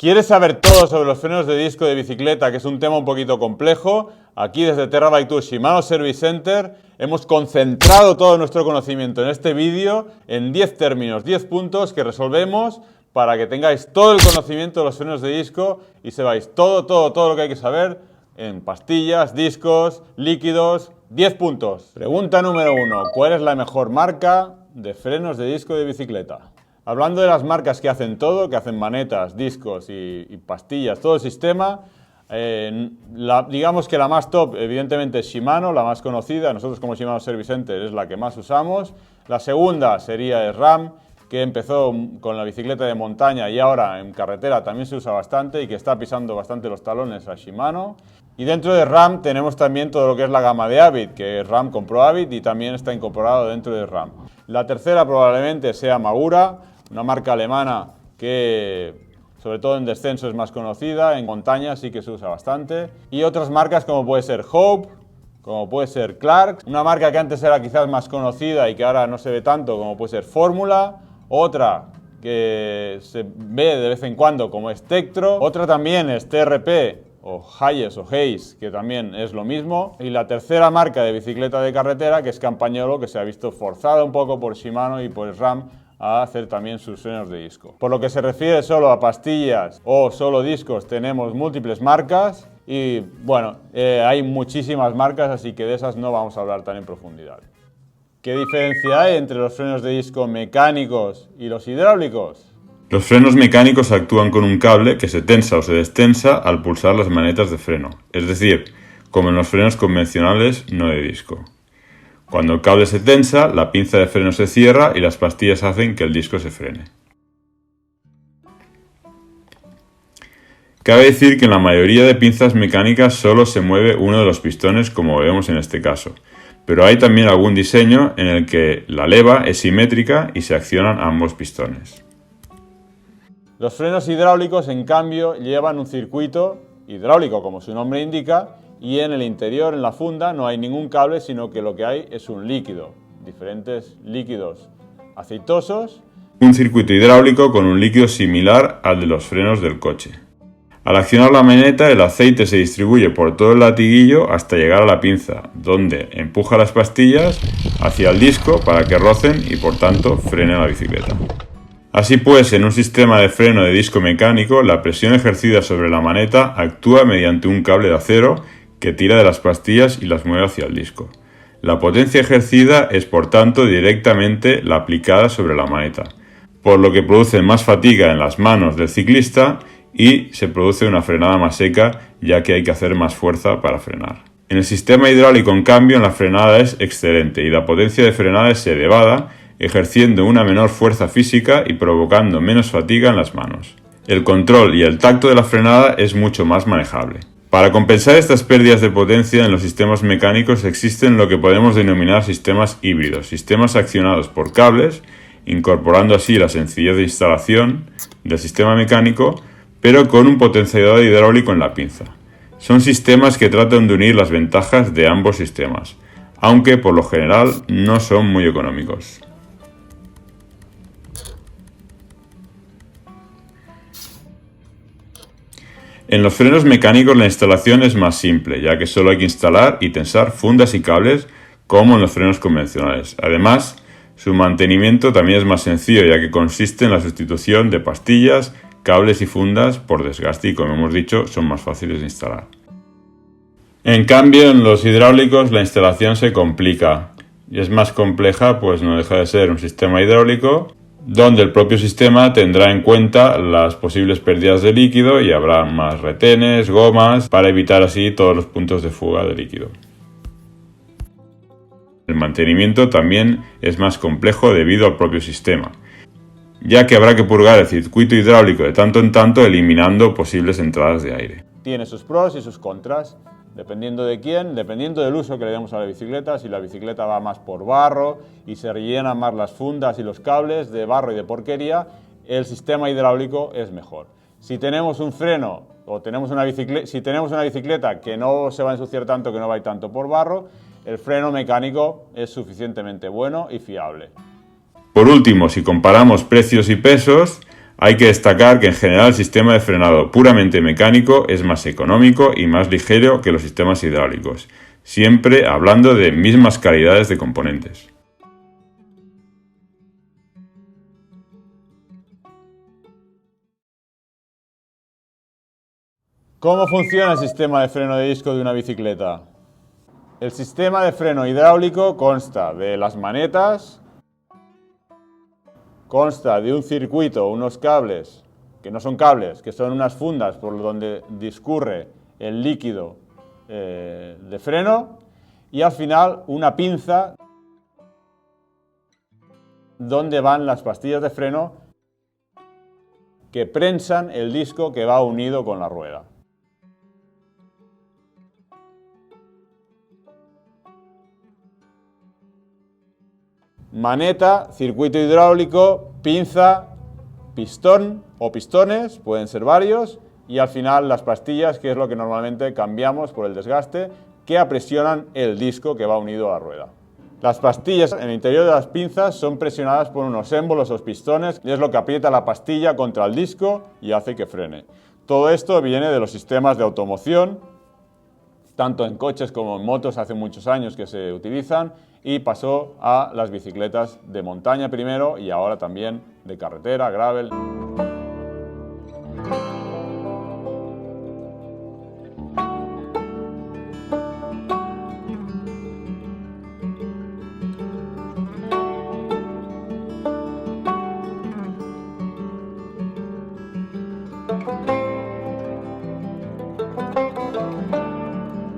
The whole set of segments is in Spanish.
¿Quieres saber todo sobre los frenos de disco de bicicleta, que es un tema un poquito complejo? Aquí desde Terrabike Tour Shimano Service Center hemos concentrado todo nuestro conocimiento en este vídeo en 10 términos, 10 puntos que resolvemos para que tengáis todo el conocimiento de los frenos de disco y sepáis todo lo que hay que saber en pastillas, discos, líquidos. 10 puntos. Pregunta número 1. ¿Cuál es la mejor marca de frenos de disco de bicicleta? Hablando de las marcas que hacen todo, que hacen manetas, discos y pastillas, todo el sistema, digamos que la más top, evidentemente, es Shimano, la más conocida. Nosotros como Shimano Service Center es la que más usamos. La segunda sería SRAM, que empezó con la bicicleta de montaña y ahora en carretera también se usa bastante y que está pisando bastante los talones a Shimano. Y dentro de RAM tenemos también todo lo que es la gama de Avid, que RAM compró Avid y también está incorporado dentro de RAM. La tercera probablemente sea Magura, una marca alemana que sobre todo en descenso es más conocida, en montaña sí que se usa bastante. Y otras marcas como puede ser Hope, como puede ser Clark, una marca que antes era quizás más conocida y que ahora no se ve tanto, como puede ser Fórmula. Otra que se ve de vez en cuando como es Tektro. Otra también es TRP o Hayes o Hayes, que también es lo mismo. Y la tercera marca de bicicleta de carretera, que es Campagnolo, que se ha visto forzada un poco por Shimano y por SRAM a hacer también sus frenos de disco. Por lo que se refiere solo a pastillas o solo discos, tenemos múltiples marcas y bueno, hay muchísimas marcas, así que de esas no vamos a hablar tan en profundidad. ¿Qué diferencia hay entre los frenos de disco mecánicos y los hidráulicos? Los frenos mecánicos actúan con un cable que se tensa o se destensa al pulsar las manetas de freno, es decir, como en los frenos convencionales no de disco. Cuando el cable se tensa, la pinza de freno se cierra y las pastillas hacen que el disco se frene. Cabe decir que en la mayoría de pinzas mecánicas solo se mueve uno de los pistones, como vemos en este caso, pero hay también algún diseño en el que la leva es simétrica y se accionan ambos pistones. Los frenos hidráulicos, en cambio, llevan un circuito hidráulico, como su nombre indica, y en el interior, en la funda, no hay ningún cable, sino que lo que hay es un líquido, diferentes líquidos aceitosos. Un circuito hidráulico con un líquido similar al de los frenos del coche. Al accionar la maneta, el aceite se distribuye por todo el latiguillo hasta llegar a la pinza, donde empuja las pastillas hacia el disco para que rocen y por tanto frene la bicicleta. Así pues, en un sistema de freno de disco mecánico, la presión ejercida sobre la maneta actúa mediante un cable de acero que tira de las pastillas y las mueve hacia el disco. La potencia ejercida es por tanto directamente la aplicada sobre la maneta, por lo que produce más fatiga en las manos del ciclista y se produce una frenada más seca, ya que hay que hacer más fuerza para frenar. En el sistema hidráulico, en cambio, la frenada es excelente y la potencia de frenada es elevada, ejerciendo una menor fuerza física y provocando menos fatiga en las manos. El control y el tacto de la frenada es mucho más manejable. Para compensar estas pérdidas de potencia en los sistemas mecánicos existen lo que podemos denominar sistemas híbridos, sistemas accionados por cables, incorporando así la sencillez de instalación del sistema mecánico, pero con un potenciador hidráulico en la pinza. Son sistemas que tratan de unir las ventajas de ambos sistemas, aunque por lo general no son muy económicos. En los frenos mecánicos la instalación es más simple, ya que solo hay que instalar y tensar fundas y cables como en los frenos convencionales. Además, su mantenimiento también es más sencillo, ya que consiste en la sustitución de pastillas, cables y fundas por desgaste y, como hemos dicho, son más fáciles de instalar. En cambio, en los hidráulicos la instalación se complica y es más compleja, pues no deja de ser un sistema hidráulico donde el propio sistema tendrá en cuenta las posibles pérdidas de líquido y habrá más retenes, gomas, para evitar así todos los puntos de fuga de líquido. El mantenimiento también es más complejo debido al propio sistema, ya que habrá que purgar el circuito hidráulico de tanto en tanto eliminando posibles entradas de aire. Tiene sus pros y sus contras, dependiendo de quién, dependiendo del uso que le demos a la bicicleta. Si la bicicleta va más por barro y se rellenan más las fundas y los cables de barro y de porquería, el sistema hidráulico es mejor. Si tenemos un freno o tenemos una bicicleta que no se va a ensuciar tanto, que no va a ir tanto por barro, el freno mecánico es suficientemente bueno y fiable. Por último, si comparamos precios y pesos, Hay que destacar que en general el sistema de frenado puramente mecánico es más económico y más ligero que los sistemas hidráulicos, siempre hablando de mismas calidades de componentes. ¿Cómo funciona el sistema de freno de disco de una bicicleta? El sistema de freno hidráulico consta de las manetas, consta de un circuito, unos cables, que no son cables, que son unas fundas por donde discurre el líquido de freno, y al final una pinza donde van las pastillas de freno que prensan el disco que va unido con la rueda. Maneta, circuito hidráulico, pinza, pistón o pistones, pueden ser varios, y al final las pastillas, que es lo que normalmente cambiamos por el desgaste, que apresionan el disco que va unido a la rueda. Las pastillas en el interior de las pinzas son presionadas por unos émbolos o pistones, y es lo que aprieta la pastilla contra el disco y hace que frene. Todo esto viene de los sistemas de automoción, tanto en coches como en motos hace muchos años que se utilizan, y pasó a las bicicletas de montaña primero y ahora también de carretera, gravel.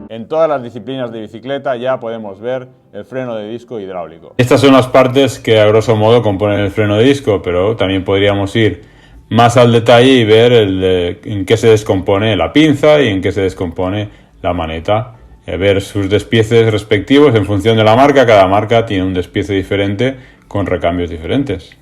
En todas las disciplinas de bicicleta ya podemos ver el freno de disco hidráulico. Estas son las partes que a grosso modo componen el freno de disco, pero también podríamos ir más al detalle y ver en qué se descompone la pinza y en qué se descompone la maneta. Ver sus despieces respectivos en función de la marca. Cada marca tiene un despiece diferente con recambios diferentes.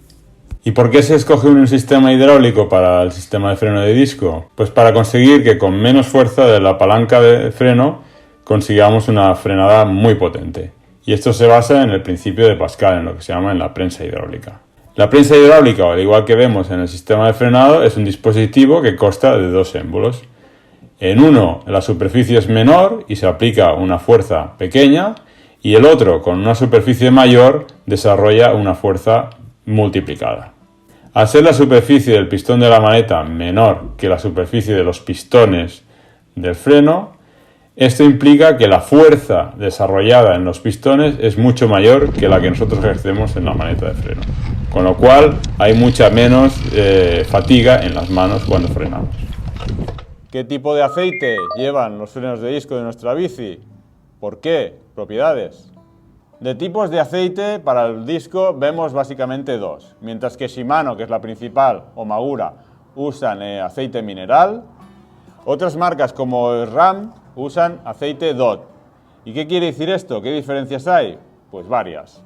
¿Y por qué se escoge un sistema hidráulico para el sistema de freno de disco? Pues para conseguir que con menos fuerza de la palanca de freno consigamos una frenada muy potente. Y esto se basa en el principio de Pascal, en lo que se llama en la prensa hidráulica. La prensa hidráulica, al igual que vemos en el sistema de frenado, es un dispositivo que consta de dos émbolos. En uno la superficie es menor y se aplica una fuerza pequeña, y el otro, con una superficie mayor, desarrolla una fuerza multiplicada. Al ser la superficie del pistón de la maneta menor que la superficie de los pistones del freno, esto implica que la fuerza desarrollada en los pistones es mucho mayor que la que nosotros ejercemos en la maneta de freno, con lo cual hay mucha menos fatiga en las manos cuando frenamos. ¿Qué tipo de aceite llevan los frenos de disco de nuestra bici? ¿Por qué? Propiedades. De tipos de aceite para el disco vemos básicamente dos, mientras que Shimano, que es la principal, o Magura, usan aceite mineral. Otras marcas como RAM usan aceite DOT. ¿Y qué quiere decir esto? ¿Qué diferencias hay? Pues varias.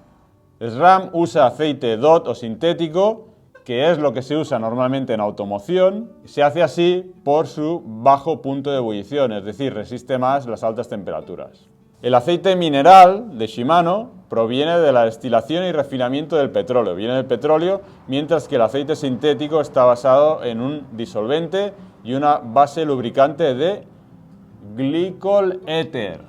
SRAM usa aceite DOT o sintético, que es lo que se usa normalmente en automoción. Se hace así por su bajo punto de ebullición, es decir, resiste más las altas temperaturas. El aceite mineral de Shimano proviene de la destilación y refinamiento del petróleo, viene del petróleo, mientras que el aceite sintético está basado en un disolvente y una base lubricante de glicol éter,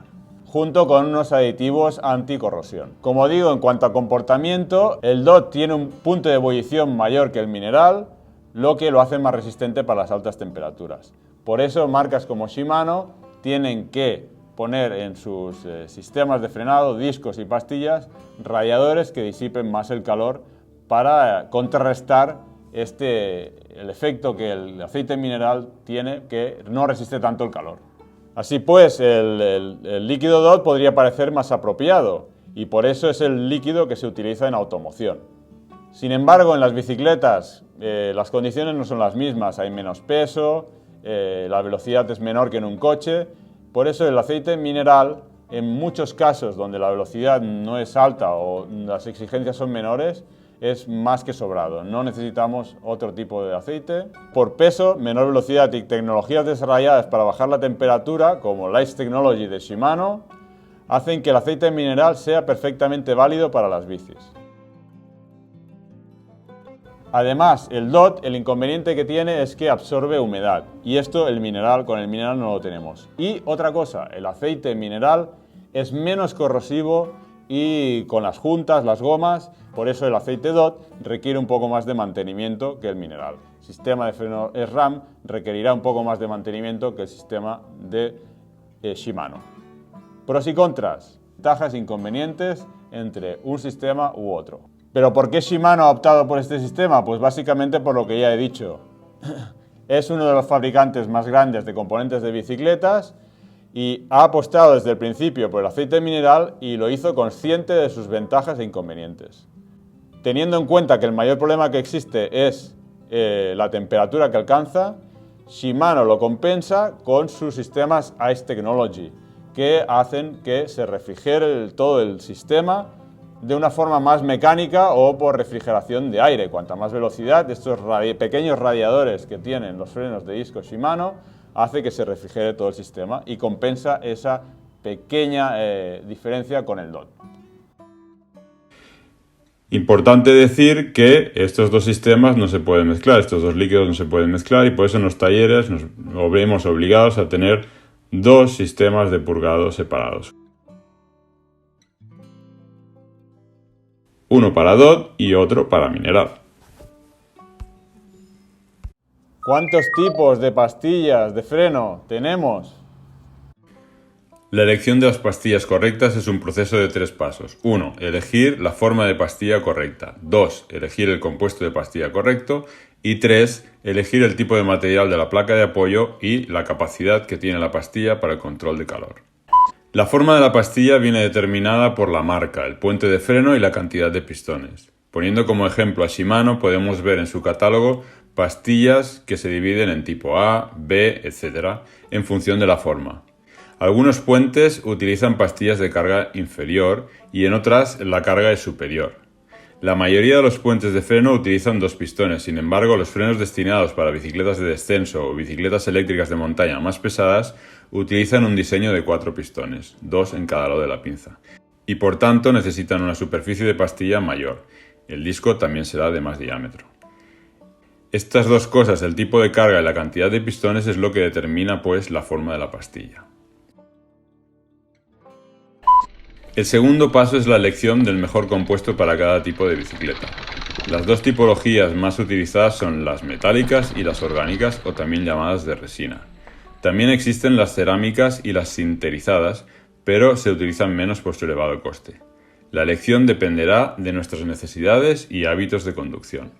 junto con unos aditivos anticorrosión. Como digo, en cuanto a comportamiento, el DOT tiene un punto de ebullición mayor que el mineral, lo que lo hace más resistente para las altas temperaturas. Por eso, marcas como Shimano tienen que poner en sus sistemas de frenado, discos y pastillas, radiadores que disipen más el calor para contrarrestar el efecto que el aceite mineral tiene, que no resiste tanto el calor. Así pues, el líquido DOT podría parecer más apropiado y por eso es el líquido que se utiliza en automoción. Sin embargo, en las bicicletas las condiciones no son las mismas, hay menos peso, la velocidad es menor que en un coche. Por eso el aceite mineral, en muchos casos donde la velocidad no es alta o las exigencias son menores, es más que sobrado. No necesitamos otro tipo de aceite. Por peso, menor velocidad y tecnologías desarrolladas para bajar la temperatura, como Light Technology de Shimano, hacen que el aceite mineral sea perfectamente válido para las bicis. Además, el DOT, el inconveniente que tiene es que absorbe humedad, y esto con el mineral no lo tenemos. Y otra cosa, el aceite mineral es menos corrosivo y con las juntas, las gomas, por eso el aceite DOT requiere un poco más de mantenimiento que el mineral. El sistema de freno SRAM requerirá un poco más de mantenimiento que el sistema de Shimano. Pros y contras, ventajas e inconvenientes entre un sistema u otro. ¿Pero por qué Shimano ha optado por este sistema? Pues básicamente por lo que ya he dicho. Es uno de los fabricantes más grandes de componentes de bicicletas y ha apostado desde el principio por el aceite mineral y lo hizo consciente de sus ventajas e inconvenientes. Teniendo en cuenta que el mayor problema que existe es la temperatura que alcanza, Shimano lo compensa con sus sistemas Ice Technology, que hacen que se refrigere todo el sistema de una forma más mecánica o por refrigeración de aire. Cuanta más velocidad, estos pequeños radiadores que tienen los frenos de disco Shimano hace que se refrigere todo el sistema y compensa esa pequeña diferencia con el DOT. Importante decir que estos dos sistemas no se pueden mezclar, estos dos líquidos no se pueden mezclar, y por eso en los talleres nos vemos obligados a tener dos sistemas de purgado separados. Uno para DOT y otro para mineral. ¿Cuántos tipos de pastillas de freno tenemos? La elección de las pastillas correctas es un proceso de 3 pasos. 1. Elegir la forma de pastilla correcta. 2. Elegir el compuesto de pastilla correcto. Y 3. Elegir el tipo de material de la placa de apoyo y la capacidad que tiene la pastilla para el control de calor. La forma de la pastilla viene determinada por la marca, el puente de freno y la cantidad de pistones. Poniendo como ejemplo a Shimano, podemos ver en su catálogo pastillas que se dividen en tipo A, B, etc., en función de la forma. Algunos puentes utilizan pastillas de carga inferior y en otras la carga es superior. La mayoría de los puentes de freno utilizan 2 pistones, sin embargo los frenos destinados para bicicletas de descenso o bicicletas eléctricas de montaña más pesadas utilizan un diseño de 4 pistones, 2 en cada lado de la pinza, y por tanto necesitan una superficie de pastilla mayor. El disco también será de más diámetro. Estas dos cosas, el tipo de carga y la cantidad de pistones, es lo que determina pues la forma de la pastilla. El segundo paso es la elección del mejor compuesto para cada tipo de bicicleta. Las dos tipologías más utilizadas son las metálicas y las orgánicas, o también llamadas de resina. También existen las cerámicas y las sinterizadas, pero se utilizan menos por su elevado coste. La elección dependerá de nuestras necesidades y hábitos de conducción.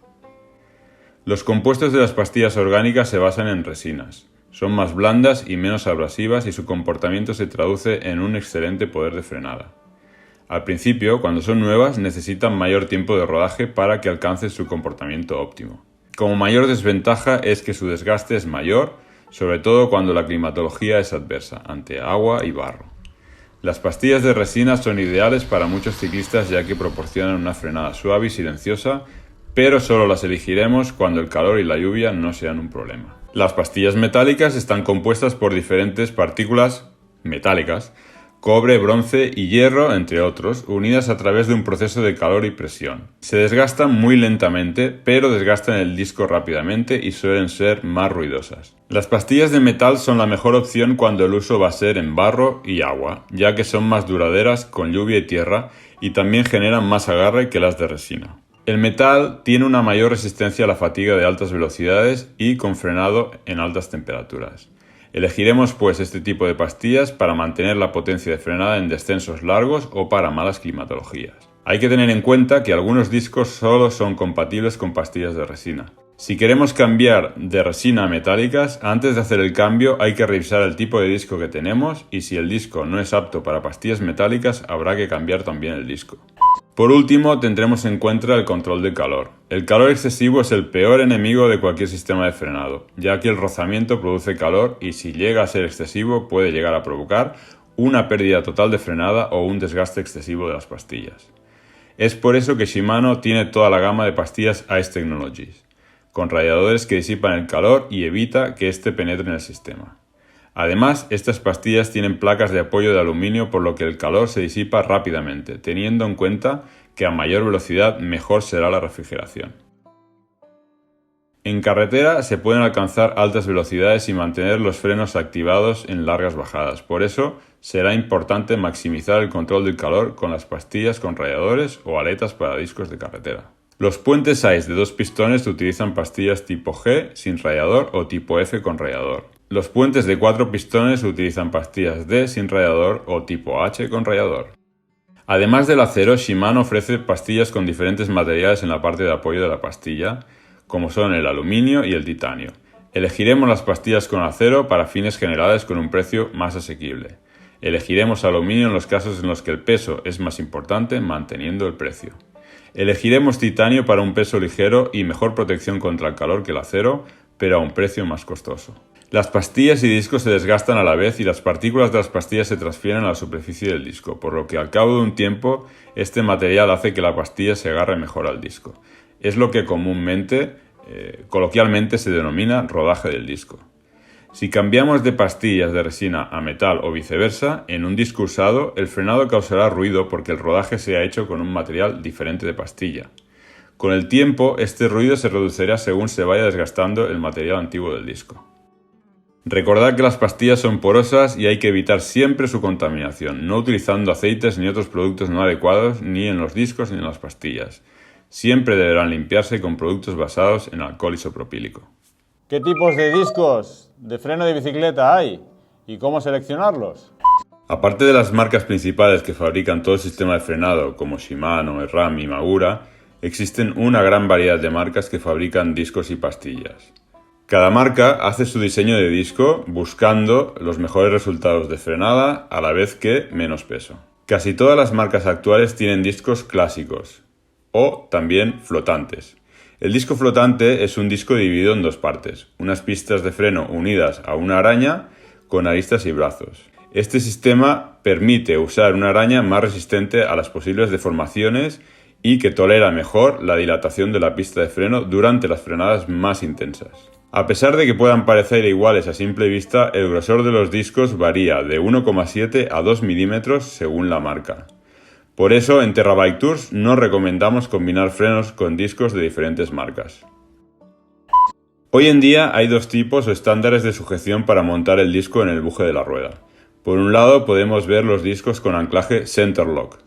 Los compuestos de las pastillas orgánicas se basan en resinas. Son más blandas y menos abrasivas y su comportamiento se traduce en un excelente poder de frenada. Al principio, cuando son nuevas, necesitan mayor tiempo de rodaje para que alcancen su comportamiento óptimo. Como mayor desventaja es que su desgaste es mayor, sobre todo cuando la climatología es adversa, ante agua y barro. Las pastillas de resina son ideales para muchos ciclistas ya que proporcionan una frenada suave y silenciosa, pero solo las elegiremos cuando el calor y la lluvia no sean un problema. Las pastillas metálicas están compuestas por diferentes partículas metálicas, cobre, bronce y hierro, entre otros, unidas a través de un proceso de calor y presión. Se desgastan muy lentamente, pero desgastan el disco rápidamente y suelen ser más ruidosas. Las pastillas de metal son la mejor opción cuando el uso va a ser en barro y agua, ya que son más duraderas con lluvia y tierra y también generan más agarre que las de resina. El metal tiene una mayor resistencia a la fatiga de altas velocidades y con frenado en altas temperaturas. Elegiremos pues este tipo de pastillas para mantener la potencia de frenada en descensos largos o para malas climatologías. Hay que tener en cuenta que algunos discos solo son compatibles con pastillas de resina. Si queremos cambiar de resina a metálicas, antes de hacer el cambio hay que revisar el tipo de disco que tenemos y si el disco no es apto para pastillas metálicas habrá que cambiar también el disco. Por último, tendremos en cuenta el control de calor. El calor excesivo es el peor enemigo de cualquier sistema de frenado, ya que el rozamiento produce calor y si llega a ser excesivo puede llegar a provocar una pérdida total de frenada o un desgaste excesivo de las pastillas. Es por eso que Shimano tiene toda la gama de pastillas Ice Technologies, con radiadores que disipan el calor y evita que éste penetre en el sistema. Además, estas pastillas tienen placas de apoyo de aluminio por lo que el calor se disipa rápidamente, teniendo en cuenta que a mayor velocidad mejor será la refrigeración. En carretera se pueden alcanzar altas velocidades y mantener los frenos activados en largas bajadas. Por eso será importante maximizar el control del calor con las pastillas con radiadores o aletas para discos de carretera. Los puentes ICE de 2 pistones utilizan pastillas tipo G sin radiador o tipo F con radiador. Los puentes de 4 pistones utilizan pastillas D sin radiador o tipo H con radiador. Además del acero, Shimano ofrece pastillas con diferentes materiales en la parte de apoyo de la pastilla, como son el aluminio y el titanio. Elegiremos las pastillas con acero para fines generales con un precio más asequible. Elegiremos aluminio en los casos en los que el peso es más importante, manteniendo el precio. Elegiremos titanio para un peso ligero y mejor protección contra el calor que el acero, pero a un precio más costoso. Las pastillas y discos se desgastan a la vez y las partículas de las pastillas se transfieren a la superficie del disco, por lo que al cabo de un tiempo este material hace que la pastilla se agarre mejor al disco. Es lo que coloquialmente se denomina rodaje del disco. Si cambiamos de pastillas de resina a metal o viceversa, en un disco usado el frenado causará ruido porque el rodaje se ha hecho con un material diferente de pastilla. Con el tiempo, este ruido se reducirá según se vaya desgastando el material antiguo del disco. Recordad que las pastillas son porosas y hay que evitar siempre su contaminación, no utilizando aceites ni otros productos no adecuados ni en los discos ni en las pastillas. Siempre deberán limpiarse con productos basados en alcohol isopropílico. ¿Qué tipos de discos de freno de bicicleta hay? ¿Y cómo seleccionarlos? Aparte de las marcas principales que fabrican todo el sistema de frenado, como Shimano, Ram y Magura, existen una gran variedad de marcas que fabrican discos y pastillas. Cada marca hace su diseño de disco buscando los mejores resultados de frenada a la vez que menos peso. Casi todas las marcas actuales tienen discos clásicos o también flotantes. El disco flotante es un disco dividido en 2 partes, unas pistas de freno unidas a una araña con aristas y brazos. Este sistema permite usar una araña más resistente a las posibles deformaciones y que tolera mejor la dilatación de la pista de freno durante las frenadas más intensas. A pesar de que puedan parecer iguales a simple vista, el grosor de los discos varía de 1,7 a 2 milímetros según la marca. Por eso, en Terra Bike Tours no recomendamos combinar frenos con discos de diferentes marcas. Hoy en día hay 2 tipos o estándares de sujeción para montar el disco en el buje de la rueda. Por un lado podemos ver los discos con anclaje Centerlock,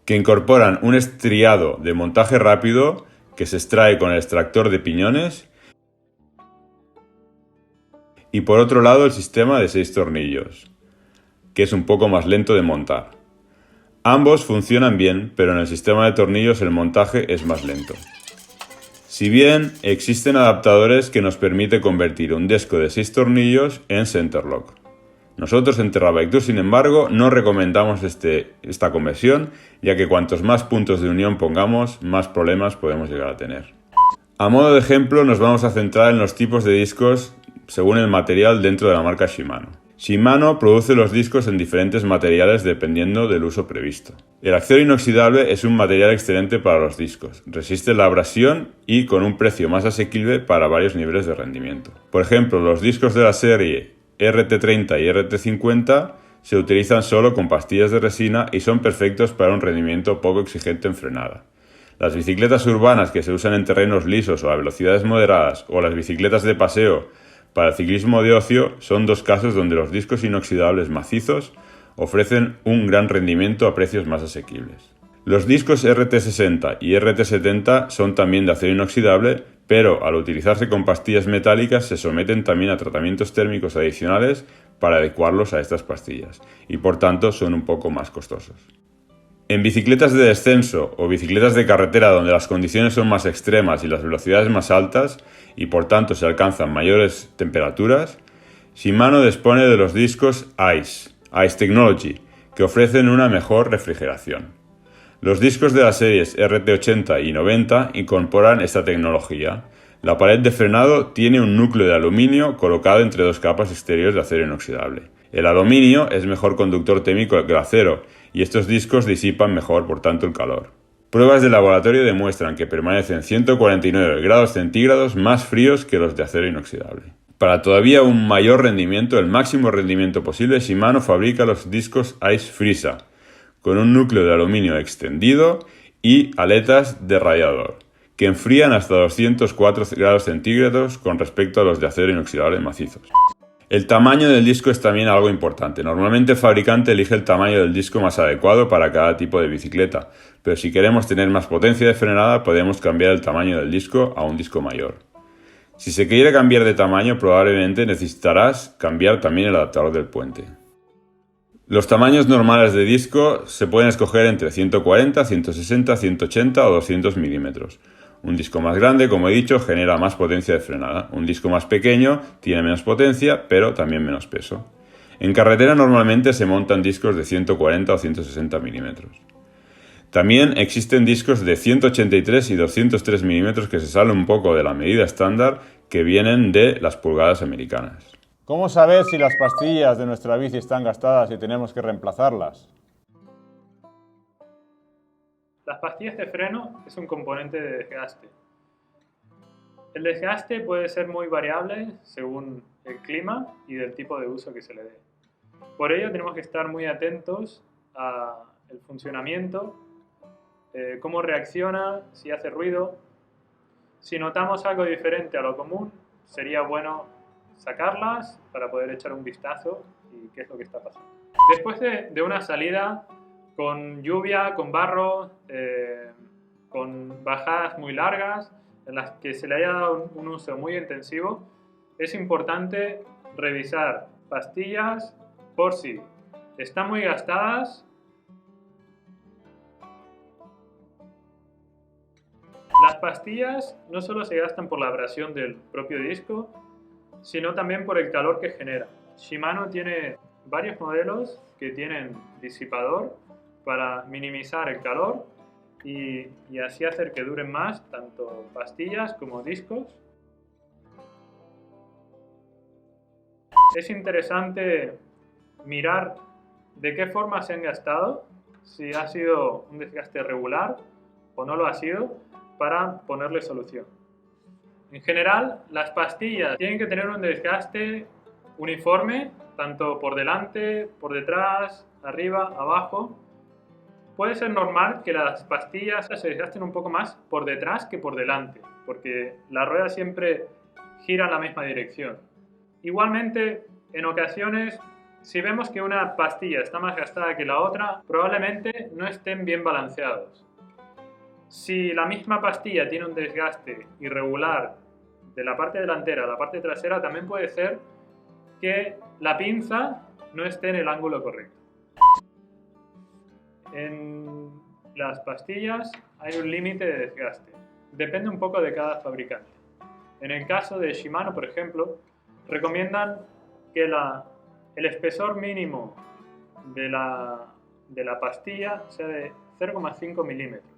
que incorporan un estriado de montaje rápido que se extrae con el extractor de piñones, y por otro lado el sistema de 6 tornillos, que es un poco más lento de montar. Ambos funcionan bien, pero en el sistema de tornillos el montaje es más lento. Si bien existen adaptadores que nos permiten convertir un disco de 6 tornillos en Centerlock. Nosotros en Terra Bike Tour, sin embargo, no recomendamos esta conversión, ya que cuantos más puntos de unión pongamos, más problemas podemos llegar a tener. A modo de ejemplo, nos vamos a centrar en los tipos de discos según el material dentro de la marca Shimano. Shimano produce los discos en diferentes materiales dependiendo del uso previsto. El acero inoxidable es un material excelente para los discos, resiste la abrasión y con un precio más asequible para varios niveles de rendimiento. Por ejemplo, los discos de la serie RT30 y RT50 se utilizan solo con pastillas de resina y son perfectos para un rendimiento poco exigente en frenada. Las bicicletas urbanas que se usan en terrenos lisos o a velocidades moderadas o las bicicletas de paseo para el ciclismo de ocio son 2 casos donde los discos inoxidables macizos ofrecen un gran rendimiento a precios más asequibles. Los discos RT60 y RT70 son también de acero inoxidable, pero al utilizarse con pastillas metálicas se someten también a tratamientos térmicos adicionales para adecuarlos a estas pastillas y por tanto son un poco más costosos. En bicicletas de descenso o bicicletas de carretera donde las condiciones son más extremas y las velocidades más altas y por tanto se alcanzan mayores temperaturas, Shimano dispone de los discos ICE Technology, que ofrecen una mejor refrigeración. Los discos de las series RT80 y 90 incorporan esta tecnología. La pared de frenado tiene un núcleo de aluminio colocado entre 2 capas exteriores de acero inoxidable. El aluminio es mejor conductor térmico que el acero y estos discos disipan mejor, por tanto, el calor. Pruebas de laboratorio demuestran que permanecen 149 grados centígrados más fríos que los de acero inoxidable. Para todavía un mayor rendimiento, el máximo rendimiento posible, Shimano fabrica los discos Ice Frisa, con un núcleo de aluminio extendido y aletas de radiador, que enfrían hasta 204 grados centígrados con respecto a los de acero inoxidable macizos. El tamaño del disco es también algo importante. Normalmente el fabricante elige el tamaño del disco más adecuado para cada tipo de bicicleta, pero si queremos tener más potencia de frenada podemos cambiar el tamaño del disco a un disco mayor. Si se quiere cambiar de tamaño, probablemente necesitarás cambiar también el adaptador del puente. Los tamaños normales de disco se pueden escoger entre 140, 160, 180 o 200 milímetros. Un disco más grande, como he dicho, genera más potencia de frenada. Un disco más pequeño tiene menos potencia, pero también menos peso. En carretera normalmente se montan discos de 140 o 160 milímetros. También existen discos de 183 y 203 milímetros que se salen un poco de la medida estándar que vienen de las pulgadas americanas. ¿Cómo saber si las pastillas de nuestra bici están gastadas y tenemos que reemplazarlas? Las pastillas de freno es un componente de desgaste. El desgaste puede ser muy variable según el clima y del tipo de uso que se le dé. Por ello tenemos que estar muy atentos al funcionamiento, cómo reacciona, si hace ruido. Si notamos algo diferente a lo común, sería bueno sacarlas para poder echar un vistazo y qué es lo que está pasando. Después de una salida con lluvia, con barro, con bajadas muy largas, en las que se le haya dado un uso muy intensivo, es importante revisar pastillas por si están muy gastadas. Las pastillas no solo se gastan por la abrasión del propio disco, sino también por el calor que genera. Shimano tiene varios modelos que tienen disipador para minimizar el calor y así hacer que duren más tanto pastillas como discos. Es interesante mirar de qué forma se han gastado, si ha sido un desgaste regular o no lo ha sido, para ponerle solución. En general, las pastillas tienen que tener un desgaste uniforme, tanto por delante, por detrás, arriba, abajo. Puede ser normal que las pastillas se desgasten un poco más por detrás que por delante, porque la rueda siempre gira en la misma dirección. Igualmente, en ocasiones, si vemos que una pastilla está más gastada que la otra, probablemente no estén bien balanceados. Si la misma pastilla tiene un desgaste irregular de la parte delantera a la parte trasera, también puede ser que la pinza no esté en el ángulo correcto. En las pastillas hay un límite de desgaste. Depende un poco de cada fabricante. En el caso de Shimano, por ejemplo, recomiendan que el espesor mínimo de la pastilla sea de 0,5 milímetros.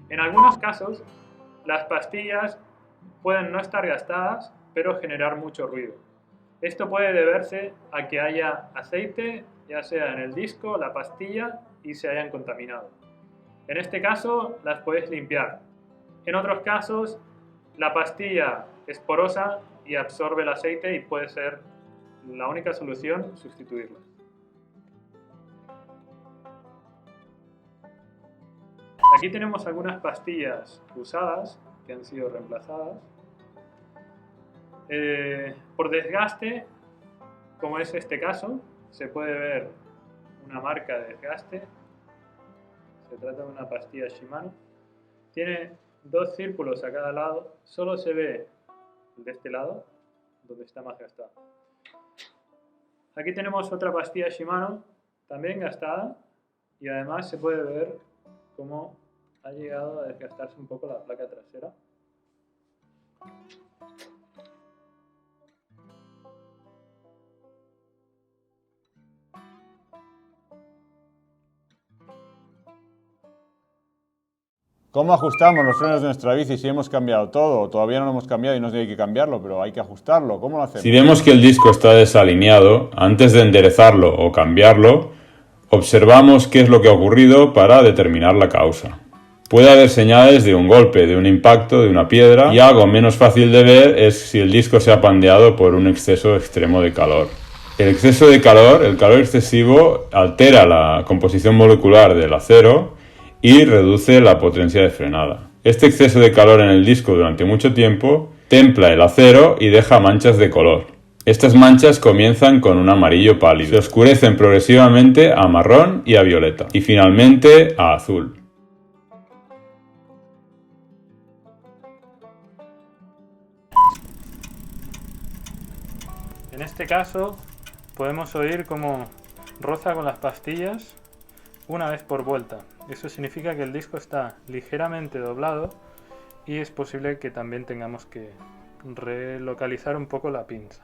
En algunos casos, las pastillas pueden no estar gastadas, pero generar mucho ruido. Esto puede deberse a que haya aceite, ya sea en el disco, la pastilla, y se hayan contaminado. En este caso, las puedes limpiar. En otros casos, la pastilla es porosa y absorbe el aceite y puede ser la única solución sustituirla. Aquí tenemos algunas pastillas usadas que han sido reemplazadas. Por desgaste, como es este caso, se puede ver una marca de desgaste. Se trata de una pastilla Shimano. Tiene dos círculos a cada lado. Solo se ve el de este lado, donde está más gastada. Aquí tenemos otra pastilla Shimano, también gastada, y además se puede ver cómo ha llegado a desgastarse un poco la placa trasera. ¿Cómo ajustamos los frenos de nuestra bici si hemos cambiado todo? Todavía no lo hemos cambiado y no hay que cambiarlo, pero hay que ajustarlo. ¿Cómo lo hacemos? Si vemos que el disco está desalineado, antes de enderezarlo o cambiarlo, observamos qué es lo que ha ocurrido para determinar la causa. Puede haber señales de un golpe, de un impacto, de una piedra, y algo menos fácil de ver es si el disco se ha pandeado por un exceso extremo de calor. El exceso de calor, el calor excesivo, altera la composición molecular del acero y reduce la potencia de frenada. Este exceso de calor en el disco durante mucho tiempo templa el acero y deja manchas de color. Estas manchas comienzan con un amarillo pálido, se oscurecen progresivamente a marrón y a violeta, y finalmente a azul. En este caso podemos oír cómo roza con las pastillas una vez por vuelta. Eso significa que el disco está ligeramente doblado y es posible que también tengamos que relocalizar un poco la pinza.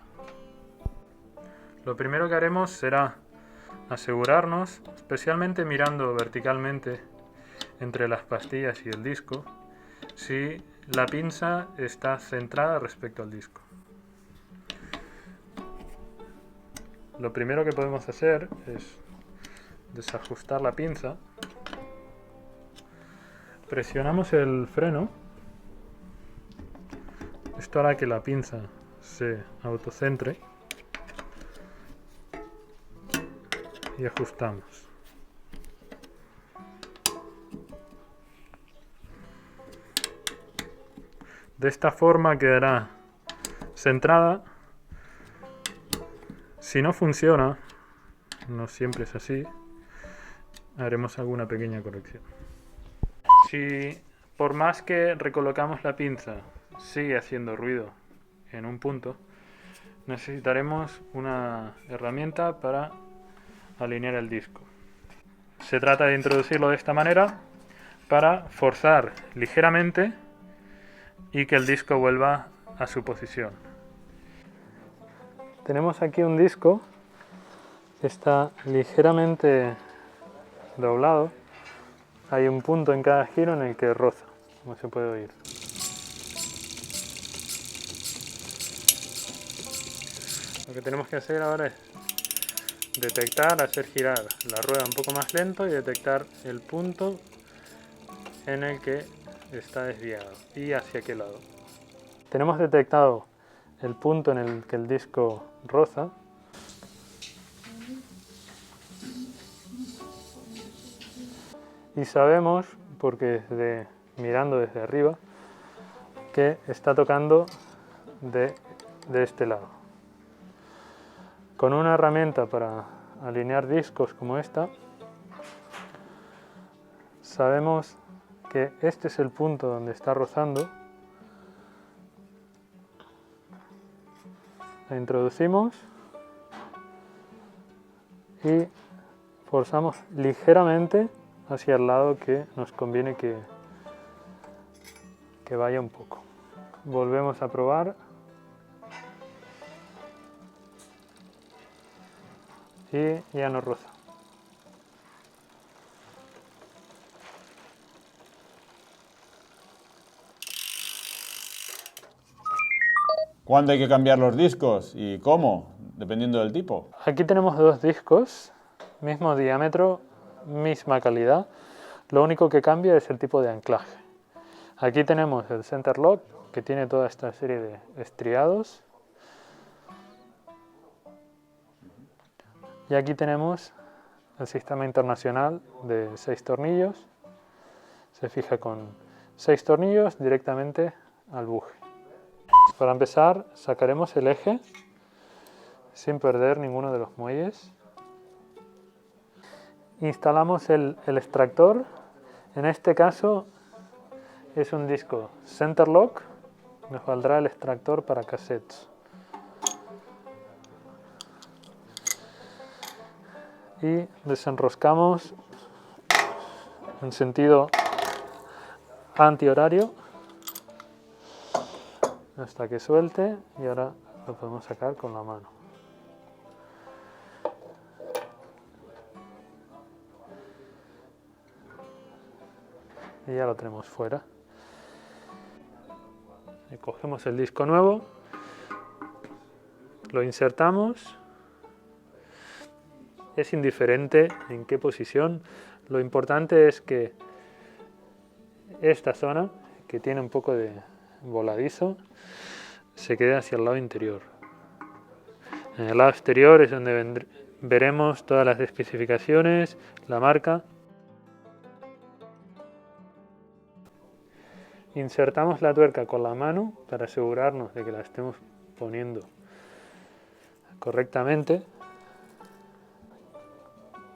Lo primero que haremos será asegurarnos, especialmente mirando verticalmente entre las pastillas y el disco, si la pinza está centrada respecto al disco. Lo primero que podemos hacer es desajustar la pinza. Presionamos el freno. Esto hará que la pinza se autocentre. Y ajustamos. De esta forma quedará centrada. Si no funciona, no siempre es así, haremos alguna pequeña corrección. Si por más que recolocamos la pinza sigue haciendo ruido en un punto, necesitaremos una herramienta para alinear el disco. Se trata de introducirlo de esta manera para forzar ligeramente y que el disco vuelva a su posición. Tenemos aquí un disco que está ligeramente doblado. Hay un punto en cada giro en el que roza, como se puede oír. Lo que tenemos que hacer ahora es detectar, hacer girar la rueda un poco más lento y detectar el punto en el que está desviado y hacia qué lado. Tenemos detectado el punto en el que el disco roza. Y sabemos, porque mirando desde arriba, que está tocando de este lado. Con una herramienta para alinear discos como esta, sabemos que este es el punto donde está rozando. La introducimos y forzamos ligeramente hacia el lado que nos conviene que vaya un poco. Volvemos a probar y ya no roza. ¿Cuándo hay que cambiar los discos y cómo? Dependiendo del tipo. Aquí tenemos dos discos, mismo diámetro, misma calidad. Lo único que cambia es el tipo de anclaje. Aquí tenemos el center lock, que tiene toda esta serie de estriados. Y aquí tenemos el sistema internacional de 6 tornillos. Se fija con 6 tornillos directamente al buje. Para empezar, sacaremos el eje sin perder ninguno de los muelles. Instalamos el extractor. En este caso es un disco center lock. Nos valdrá el extractor para cassettes. Y desenroscamos en sentido antihorario hasta que suelte y ahora lo podemos sacar con la mano. Y ya lo tenemos fuera. Y cogemos el disco nuevo, lo insertamos. Es indiferente en qué posición. Lo importante es que esta zona, que tiene un poco de voladizo, se quede hacia el lado interior. En el lado exterior es donde veremos todas las especificaciones, la marca. insertamos la tuerca con la mano para asegurarnos de que la estemos poniendo correctamente.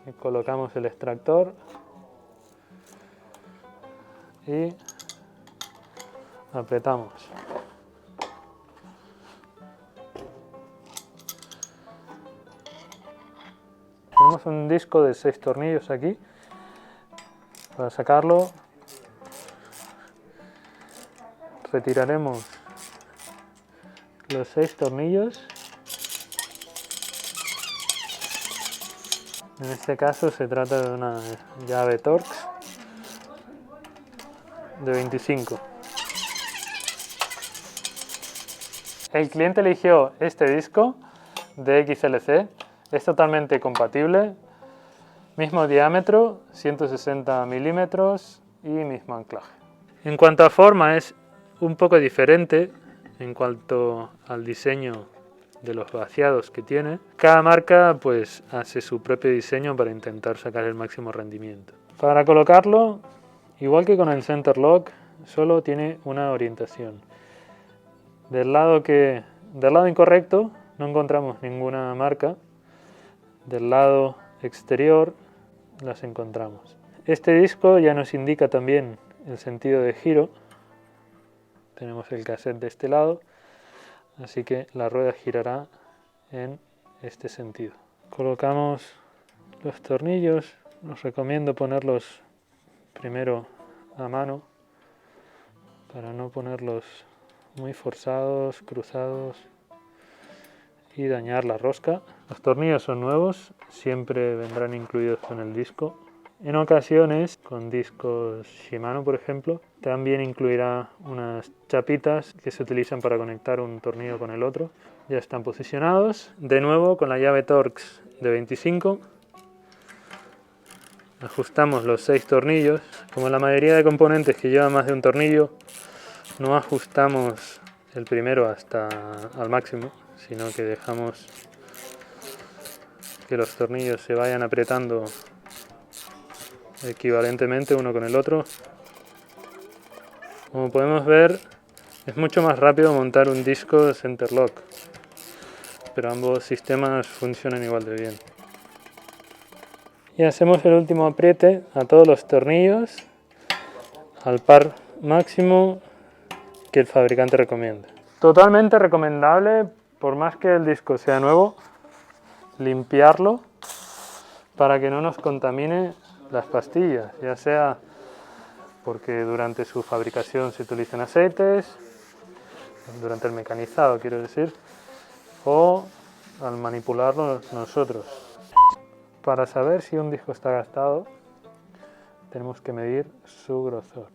Y colocamos el extractor y apretamos. Tenemos un disco de 6 tornillos aquí. Para sacarlo, retiraremos los 6 tornillos. En este caso se trata de una llave Torx de 25. El cliente eligió este disco de XLC, es totalmente compatible, mismo diámetro, 160 milímetros y mismo anclaje. En cuanto a forma es un poco diferente en cuanto al diseño de los vaciados que tiene. Cada marca pues hace su propio diseño para intentar sacar el máximo rendimiento. Para colocarlo, igual que con el center lock, solo tiene una orientación. Del lado incorrecto no encontramos ninguna marca, del lado exterior las encontramos. Este disco ya nos indica también el sentido de giro. Tenemos el cassette de este lado, así que la rueda girará en este sentido. Colocamos los tornillos, os recomiendo ponerlos primero a mano para no ponerlos muy forzados, cruzados y dañar la rosca. Los tornillos son nuevos, siempre vendrán incluidos con el disco. En ocasiones, con discos Shimano por ejemplo, también incluirá unas chapitas que se utilizan para conectar un tornillo con el otro. Ya están posicionados. De nuevo con la llave Torx de 25. Ajustamos los 6 tornillos. Como la mayoría de componentes que llevan más de un tornillo, no ajustamos el primero hasta al máximo, sino que dejamos que los tornillos se vayan apretando equivalentemente uno con el otro. Como podemos ver, es mucho más rápido montar un disco center lock, pero ambos sistemas funcionan igual de bien. Y hacemos el último apriete a todos los tornillos al par máximo que el fabricante recomienda. Totalmente recomendable, por más que el disco sea nuevo, limpiarlo para que no nos contamine las pastillas, ya sea porque durante su fabricación se utilizan aceites, durante el mecanizado quiero decir, o al manipularlo nosotros. Para saber si un disco está gastado, tenemos que medir su grosor.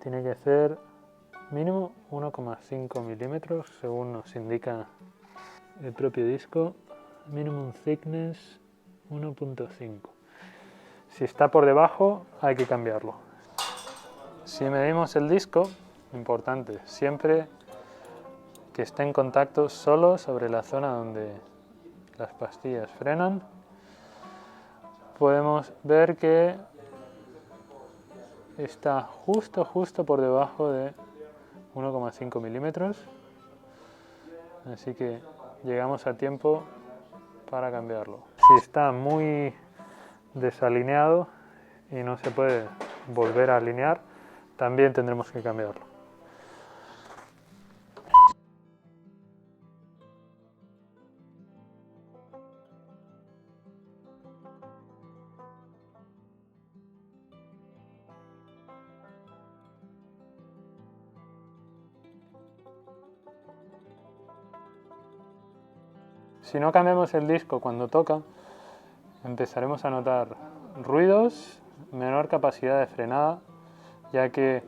Tiene que ser mínimo 1,5 milímetros, según nos indica el propio disco. Minimum thickness 1,5. Si está por debajo, hay que cambiarlo. Si medimos el disco, importante, siempre que esté en contacto solo sobre la zona donde las pastillas frenan, podemos ver que está justo por debajo de 1,5 milímetros, así que llegamos a tiempo para cambiarlo. Si está muy desalineado y no se puede volver a alinear, también tendremos que cambiarlo. Si no cambiamos el disco cuando toca, empezaremos a notar ruidos, menor capacidad de frenada, ya que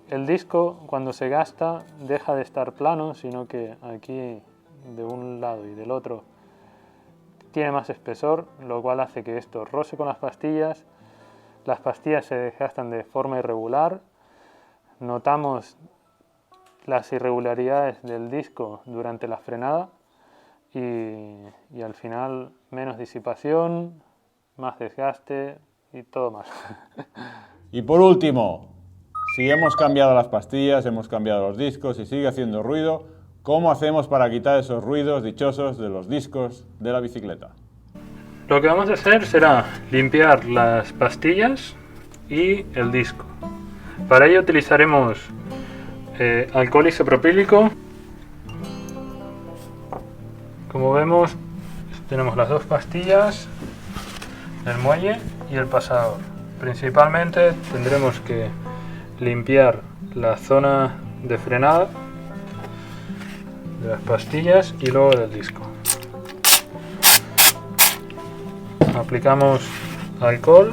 el disco cuando se gasta deja de estar plano, sino que aquí de un lado y del otro tiene más espesor, lo cual hace que esto roce con las pastillas se desgastan de forma irregular, notamos las irregularidades del disco durante la frenada y al final menos disipación, más desgaste y todo más. Y por último, si hemos cambiado las pastillas, hemos cambiado los discos y sigue haciendo ruido, ¿cómo hacemos para quitar esos ruidos dichosos de los discos de la bicicleta? Lo que vamos a hacer será limpiar las pastillas y el disco. Para ello utilizaremos alcohol isopropílico. Como vemos, tenemos las dos pastillas, el muelle y el pasador. Principalmente tendremos que limpiar la zona de frenada de las pastillas y luego del disco. Aplicamos alcohol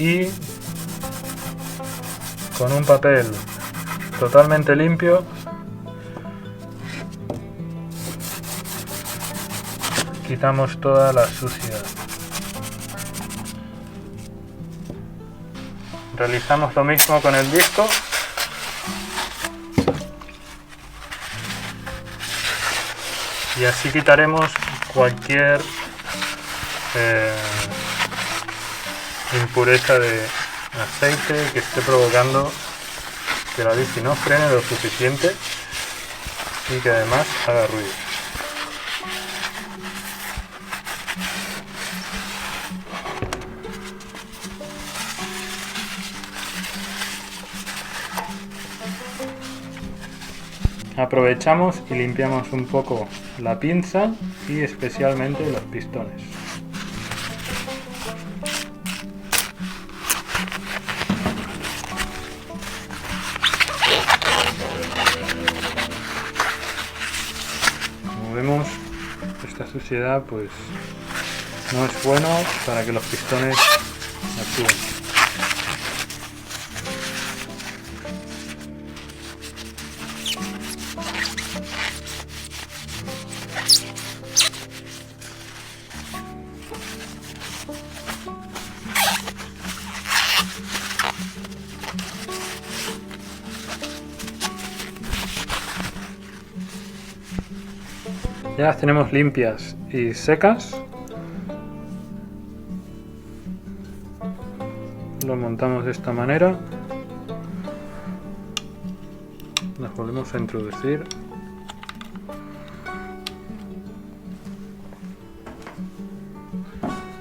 y con un papel totalmente limpio quitamos toda la suciedad. Realizamos lo mismo con el disco. Y así quitaremos cualquier impureza de aceite que esté provocando que la bici no frene lo suficiente y que además haga ruido. Aprovechamos y limpiamos un poco la pinza y especialmente los pistones. Como vemos, esta suciedad pues no es bueno para que los pistones actúen. Ya las tenemos limpias y secas. Lo montamos de esta manera. Las volvemos a introducir.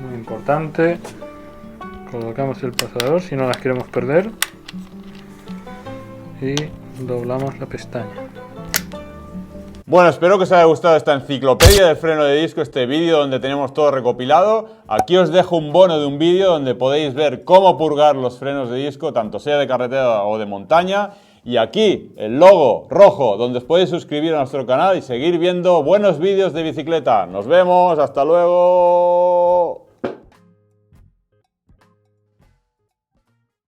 Muy importante. Colocamos el pasador si no las queremos perder. Y doblamos la pestaña. Bueno, espero que os haya gustado esta enciclopedia del freno de disco, este vídeo donde tenemos todo recopilado. Aquí os dejo un bono de un vídeo donde podéis ver cómo purgar los frenos de disco, tanto sea de carretera o de montaña. Y aquí el logo rojo donde os podéis suscribir a nuestro canal y seguir viendo buenos vídeos de bicicleta. Nos vemos, hasta luego.